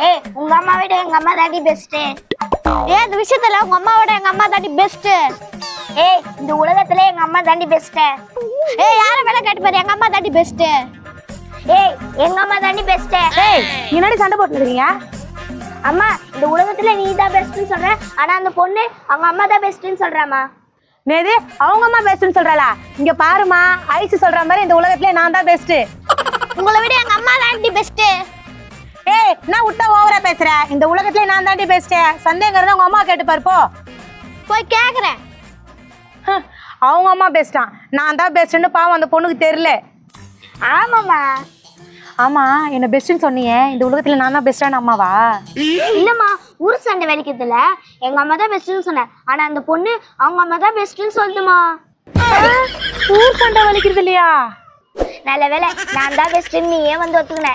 ஏய் உங்க அம்மா விட எங்க அம்மா தாண்டி பெஸ்ட். இந்த விஷயத்துல உங்க அம்மாவோட எங்க அம்மா தாண்டி பெஸ்ட். ஏய் இந்த உலகத்துல எங்க அம்மா தாண்டி பெஸ்ட். யார வேலை கேட்டு பாரு, எங்க அம்மா தாண்டி பெஸ்ட். ஏய் எங்க அம்மா தாண்டி பெஸ்ட். முன்னாடி சண்டை போட்டுருக்கீங்க. அம்மா இந்த உலகத்துல நீ தான் பெஸ்ட்னு சொல்ற, ஆனா அந்த பொண்ணு அவங்க அம்மா தான் பெஸ்ட்னு சொல்றாமா. நேது அவங்க அம்மா பெஸ்ட்னு சொல்றாளா? இங்க பாருமா, ஐஸ் சொல்ற மாதிரி இந்த உலகத்துல நான் தான் பெஸ்ட். உங்களை விட எங்க அம்மா தாண்டி பெஸ்ட். நான் விட்டா ஓவரா பேசுற. இந்த உலகத்துல நான் தாண்டி பெஸ்ட். சந்தேகம் உங்க அம்மா கேட்டு பாரு போ. போய் கேக்குறேன். அவங்க அம்மா பெஸ்டா, நான் தான் பெஸ்ட்னு பாவம் அந்த பொண்ணுக்கு தெரியல. ஆமாம்மா. ஆமா, என்ன பெஸ்ட்னு சொன்னீங்க. இந்த உலகத்துல நான் தான் பெஸ்டான அம்மாவா? இல்லம்மா, ஊர் சண்டை வெடிக்கிறதுல எங்க அம்மா தான் பெஸ்ட்னு சொன்னேன், ஆனா அந்த பொண்ணு அவங்க அம்மா தான் பெஸ்ட்னு சொல்லுமா. ஊர் சண்டை வலிக்கிறது இல்லையா? நல்ல வேலை நான் தான் பெஸ்ட்னு நீ ஏன் வந்து ஒத்துக்கின.